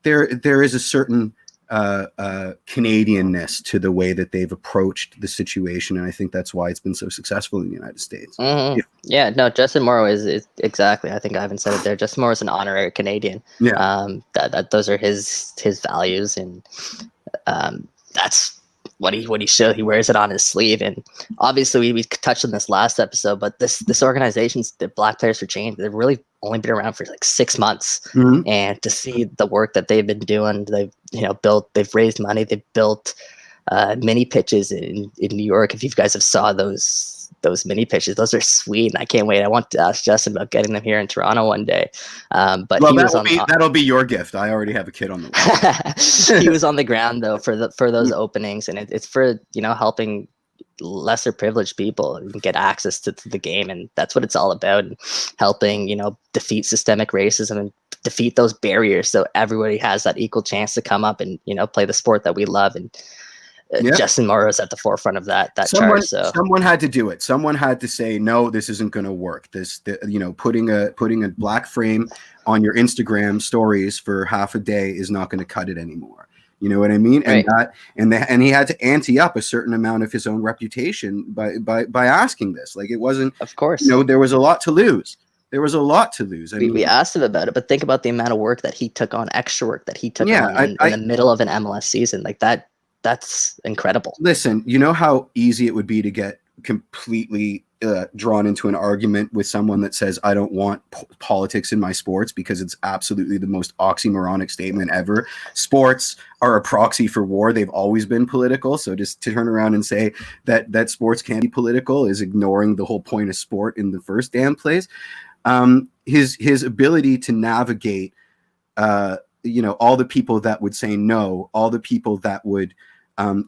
there is a certain Canadianness to the way that they've approached the situation, and I think that's why it's been so successful in the United States. Yeah, no, Justin Morrow is exactly. I think I haven't said it there. Justin Morrow is an honorary Canadian. Yeah, that those are his values, and that's what he showed. He wears it on his sleeve, and obviously we touched on this last episode, but this organization's the Black Players for Change. They've really only been around for like 6 months, and to see the work that they've been doing, they've raised money, they've built mini pitches in New York. If you guys have saw those mini pitches, those are sweet, and I can't wait. I want to ask Justin about getting them here in Toronto one day. But that'll be your gift. I already have a kid on the way. He was on the ground though for those openings, and it's for helping lesser privileged people get access to the game, and that's what it's all about, and helping defeat systemic racism and defeat those barriers so everybody has that equal chance to come up and play the sport that we love. And Justin Morrow's at the forefront of that charge. So someone had to do it. Someone had to say, no, this isn't going to work. Putting a black frame on your Instagram stories for half a day is not going to cut it anymore. You know what I mean? Right. And he had to ante up a certain amount of his own reputation by asking this. Like, it wasn't, of course, there was a lot to lose. There was a lot to lose. We asked him about it, but think about the amount of work that he took on, extra work that he took on in the middle of an MLS season like that. That's incredible. Listen, you know how easy it would be to get completely drawn into an argument with someone that says, I don't want politics in my sports, because it's absolutely the most oxymoronic statement ever. Sports are a proxy for war. They've always been political. So just to turn around and say that sports can be political is ignoring the whole point of sport in the first damn place. His ability to navigate, all the people that would say no, all the people that would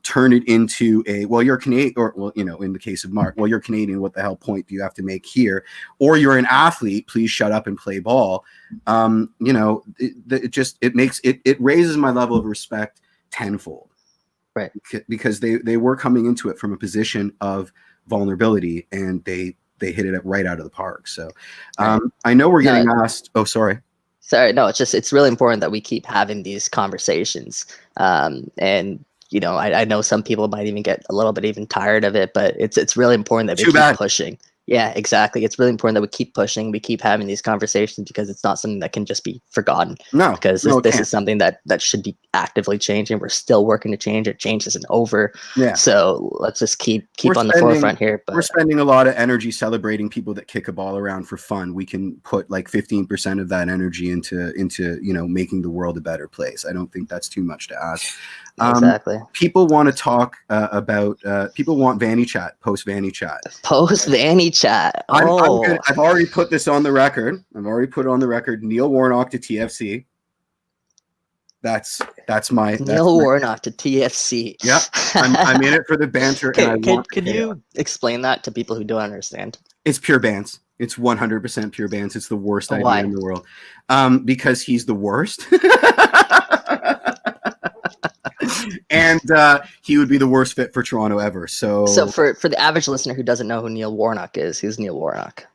turn it into you're Canadian, or in the case of Mark, you're Canadian, what the hell point do you have to make here? Or you're an athlete, please shut up and play ball. It raises my level of respect tenfold. Right. Because they were coming into it from a position of vulnerability, and they hit it right out of the park. So I know we're getting asked. Oh, sorry. Sorry, no, it's really important that we keep having these conversations. And I know some people might even get a little bit even tired of it, but it's really important that we keep pushing. Yeah, exactly. It's really important that we keep pushing, we keep having these conversations, because it's not something that can just be forgotten. No, because this is something that should be actively changing. We're still working to change it. Change isn't over. Yeah. So let's just keep on the forefront here. But we're spending a lot of energy celebrating people that kick a ball around for fun. We can put like 15% of that energy into making the world a better place. I don't think that's too much to ask. Exactly. People want to talk about. People want Vanny Chat, post Vanny Chat. Post Vanny Chat. Oh. I've already put this on the record. Neil Warnock to TFC. That's Neil Warnock to TFC. Yeah, I'm in it for the banter. Can you explain that to people who don't understand? It's pure bans. It's 100% pure bans. It's the worst idea in the world. Because he's the worst. And he would be the worst fit for Toronto ever. So for the average listener who doesn't know who Neil Warnock is, who's Neil Warnock?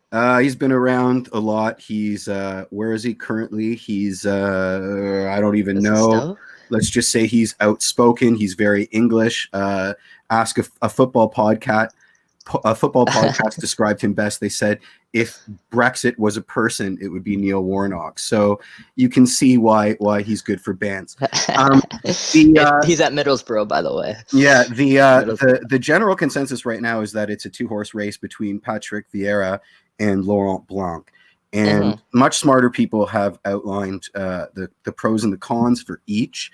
He's been around a lot. He's where is he currently? He's I don't even know. Let's just say he's outspoken. He's very English. Ask a football podcast. A football podcast described him best. They said, if Brexit was a person, it would be Neil Warnock. So you can see why he's good for bans. He's at Middlesbrough, by the way. Yeah, the general consensus right now is that it's a 2-horse race between Patrick Vieira and Laurent Blanc. And much smarter people have outlined the pros and the cons for each.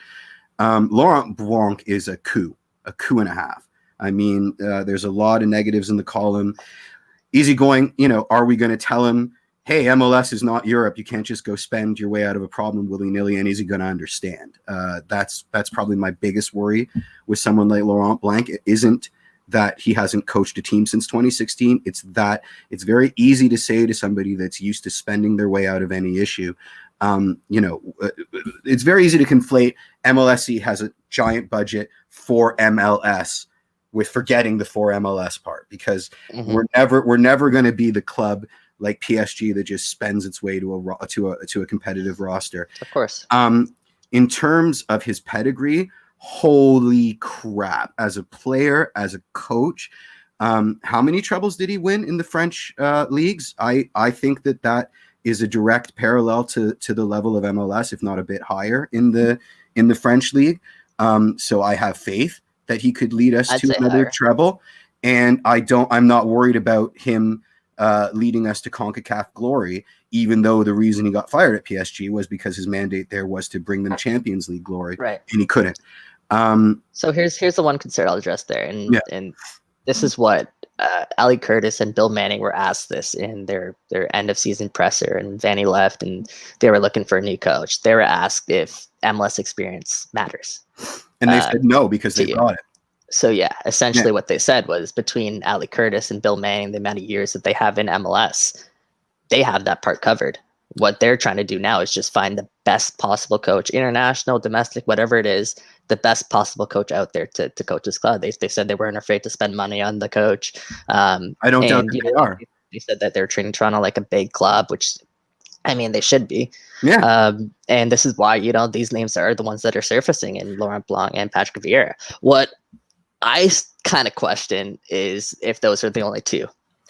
Laurent Blanc is a coup and a half. I mean, there's a lot of negatives in the column. Easygoing, are we going to tell him, hey, MLS is not Europe. You can't just go spend your way out of a problem willy-nilly, and is he going to understand? That's probably my biggest worry with someone like Laurent Blanc. It isn't that he hasn't coached a team since 2016. It's very easy to say to somebody that's used to spending their way out of any issue. It's very easy to conflate MLSE has a giant budget for MLS with forgetting the for MLS part, because we're never going to be the club like PSG that just spends its way to a competitive roster. Of course. In terms of his pedigree, holy crap! As a player, as a coach, how many trebles did he win in the French leagues? I think that is a direct parallel to the level of MLS, if not a bit higher in the French league. So I have faith that he could lead us to another treble, and I'm not worried about him leading us to CONCACAF glory, even though the reason he got fired at PSG was because his mandate there was to bring them Champions League glory, right? And he couldn't. So here's the one concern I'll address there, and this is what Ali Curtis and Bill Manning were asked this in their end of season presser, and Vanny left, and they were looking for a new coach. They were asked if MLS experience matters, and they said no because they got it. So essentially what they said was, between Ali Curtis and Bill Manning, the amount of years that they have in MLS, they have that part covered. What they're trying to do now is just find the best possible coach, international, domestic, whatever it is, the best possible coach out there to coach this club. They said they weren't afraid to spend money on the coach. I don't doubt that they are. They said that they're treating Toronto like a big club, which, I mean, they should be. Yeah. And this is why, these names are the ones that are surfacing in Laurent Blanc and Patrick Vieira. What I kind of question is if those are the only two.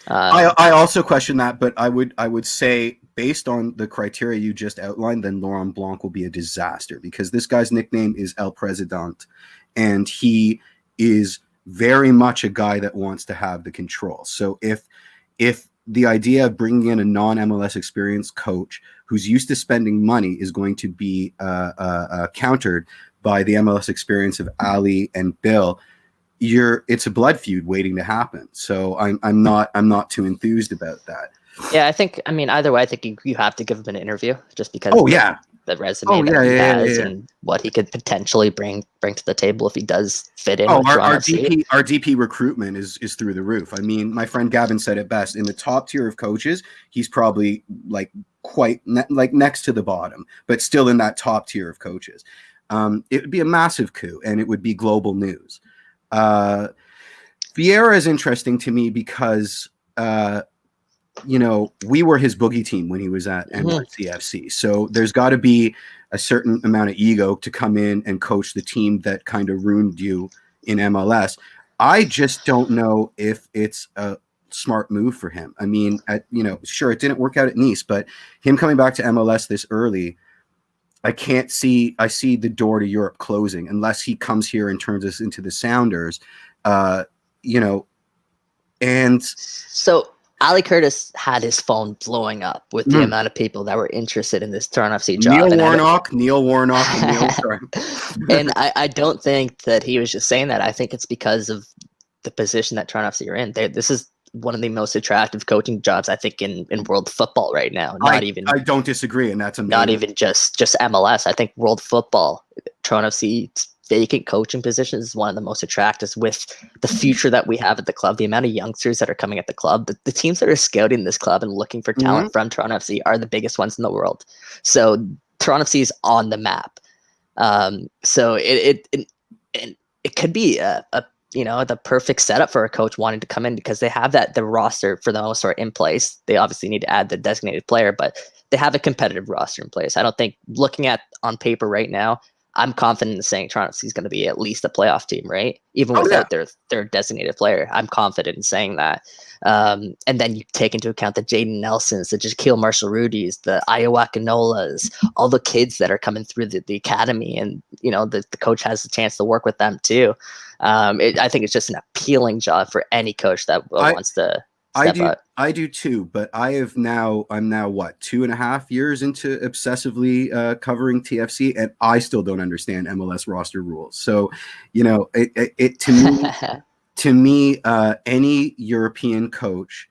I also question that, but I would say, based on the criteria you just outlined, then Laurent Blanc will be a disaster, because this guy's nickname is El President, and he is very much a guy that wants to have the control. So if the idea of bringing in a non-MLS experienced coach who's used to spending money is going to be countered by the MLS experience of Ali and Bill, it's a blood feud waiting to happen. So I'm not too enthused about that. Yeah, I think, either way, I think you have to give him an interview, just because the resume he has and what he could potentially bring to the table if he does fit in. Our DP recruitment is through the roof. I mean, my friend Gavin said it best. In the top tier of coaches, he's probably next to the bottom, but still in that top tier of coaches. It would be a massive coup, and it would be global news. Vieira is interesting to me because we were his boogie team when he was at NYCFC. So there's got to be a certain amount of ego to come in and coach the team that kind of ruined you in MLS. I just don't know if it's a smart move for him. I mean, sure, it didn't work out at Nice, but him coming back to MLS this early, I see the door to Europe closing unless he comes here and turns us into the Sounders, and so Ali Curtis had his phone blowing up with the amount of people that were interested in this Toronto FC job. Neil Warnock, and I don't think that he was just saying that. I think it's because of the position that Toronto FC are in. This is one of the most attractive coaching jobs, I think, in world football right now. I don't disagree, and that's amazing. Not even just MLS. I think world football, Toronto FC's vacant coaching position is one of the most attractive, with the future that we have at the club, the amount of youngsters that are coming at the club. The teams that are scouting this club and looking for talent from Toronto FC are the biggest ones in the world. So Toronto FC is on the map. So it could be the perfect setup for a coach wanting to come in, because they have the roster for the most part in place. They obviously need to add the designated player, but they have a competitive roster in place. I don't think, looking at on paper right now, I'm confident in saying Toronto FC is going to be at least a playoff team, right? Even without their designated player, I'm confident in saying that. And then you take into account the Jaden Nelsons, the Jaquil Marshall-Rudies, the Iowa Canolas, all the kids that are coming through the academy, and the coach has a chance to work with them too. I think it's just an appealing job for any coach that wants to step up. I do too, but I'm now 2.5 years into obsessively covering TFC, and I still don't understand MLS roster rules. So, it to me, any European coach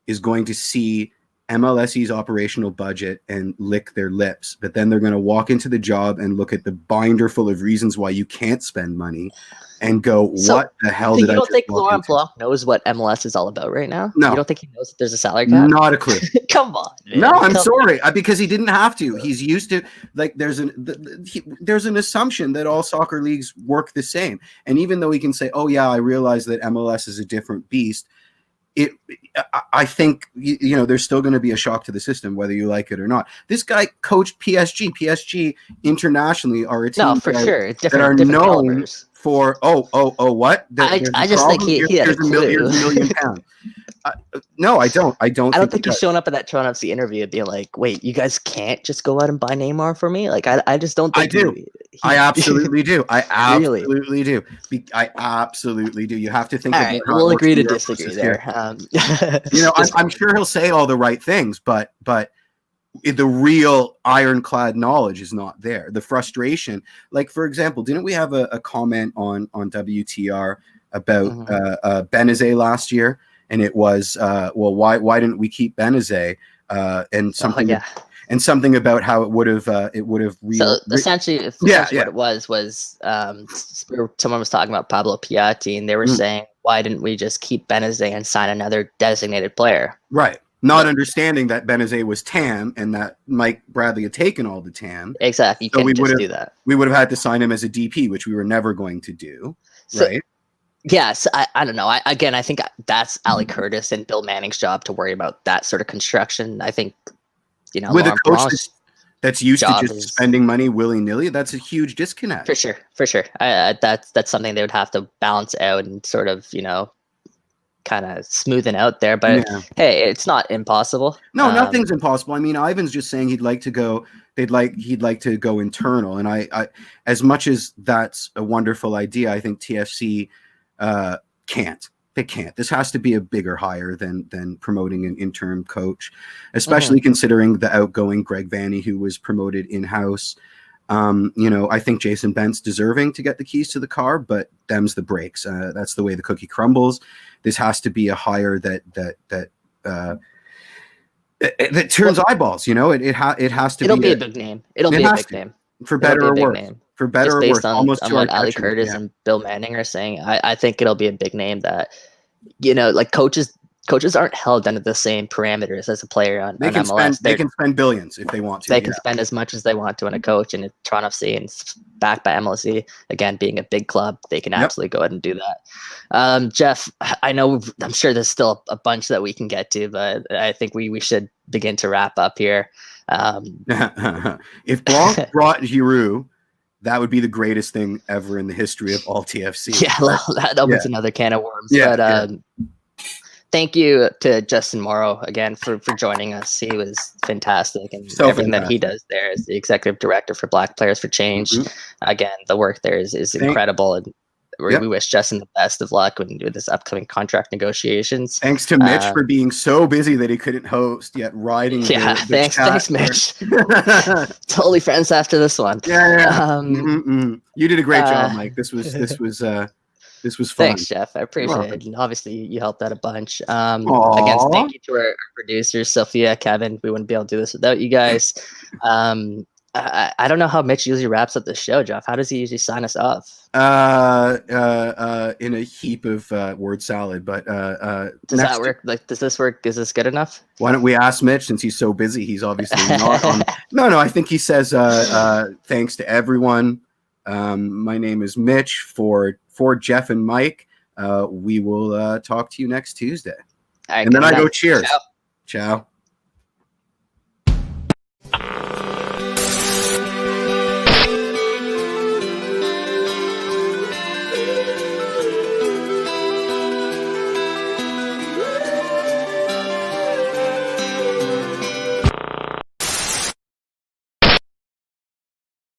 is going to see MLSE's operational budget and lick their lips, but then they're going to walk into the job and look at the binder full of reasons why you can't spend money, and go, what the hell did I You don't just think walk Laurent into? Blanc knows what MLS is all about right now? No. You don't think he knows that there's a salary cap? Not a clue. Come on, man. No, I'm sorry, because he didn't have to. He's used to, like, there's an assumption that all soccer leagues work the same. And even though he can say, oh yeah, I realize that MLS is a different beast, I think, you know, there's still going to be a shock to the system, whether you like it or not. This guy coached PSG. PSG internationally are a team that are known calibers. For what? I just think he had a clue. Here's £1 million. No, I don't. I don't think he's showing up at that Toronto FC interview and being like, "Wait, you guys can't just go out and buy Neymar for me?" Like, I just don't think I do. I absolutely do. I absolutely do. I absolutely do. You have to think. All right, we'll agree to disagree there. You know, I'm sure he'll say all the right things, but the real ironclad knowledge is not there. The frustration, like for example, didn't we have a comment on WTR about Benazé last year? And it was, well, why didn't we keep Benazé? And something, and something about how it would have. So essentially, what it was someone was talking about Pablo Piatti, and they were saying, why didn't we just keep Benazé and sign another designated player? Right. Not understanding that Benazé was TAM and that Mike Bradley had taken all the TAM. Exactly. You couldn't just do that. We would have had to sign him as a DP, which we were never going to do. Right. Yes, I don't know. I think that's Ali Curtis and Bill Manning's job to worry about that sort of construction. I think, you know, with a coach that's used to just spending money willy-nilly, that's a huge disconnect. For sure. That's something they would have to balance out and sort of, you know, kind of smoothing out there. But hey, it's not impossible. No, nothing's impossible. I mean, Ivan's just saying he'd like to go internal, and I as much as that's a wonderful idea, I think TFC can't. They can't. This has to be a bigger hire than promoting an interim coach, especially considering the outgoing Greg Vanny, who was promoted in-house. You know, I think Jason Bent's deserving to get the keys to the car, but them's the breaks. That's the way the cookie crumbles. This has to be a hire that turns eyeballs. You know, it has to. It'll be a big name. It'll be a big name. For better or worse. For better or worse, almost on what Ali Curtis and Bill Manning are saying, I think it'll be a big name that, you know, like coaches aren't held under the same parameters as a player on MLS. They can spend billions if they want to. They can spend as much as they want to on a coach, and Toronto FC and backed by MLSE, again, being a big club, they can absolutely go ahead and do that. Jeff, I'm sure there's still a bunch that we can get to, but I think we should begin to wrap up here. If Blanc brought Giroud, that would be the greatest thing ever in the history of all TFC. Yeah, well, that opens another can of worms. Thank you to Justin Morrow again for joining us. He was fantastic, and everything that he does there as the executive director for Black Players for Change. Again, the work there is incredible, and we wish Justin the best of luck with this upcoming contract negotiations. Thanks to Mitch for being so busy that he couldn't host, yet riding. Thanks, Mitch. Totally friends after this one. You did a great job, Mike. This was fun. Thanks, Jeff. I appreciate it. And obviously, you helped out a bunch. Again, thank you to our producers, Sophia, Kevin. We wouldn't be able to do this without you guys. I don't know how Mitch usually wraps up the show, Jeff. How does he usually sign us off? In a heap of word salad. But does that work? Like, does this work? Is this good enough? Why don't we ask Mitch, since he's so busy? He's obviously not on. No. I think he says thanks to everyone. My name is Mitch for Jeff and Mike. We will talk to you next Tuesday. And then I go cheers. Ciao.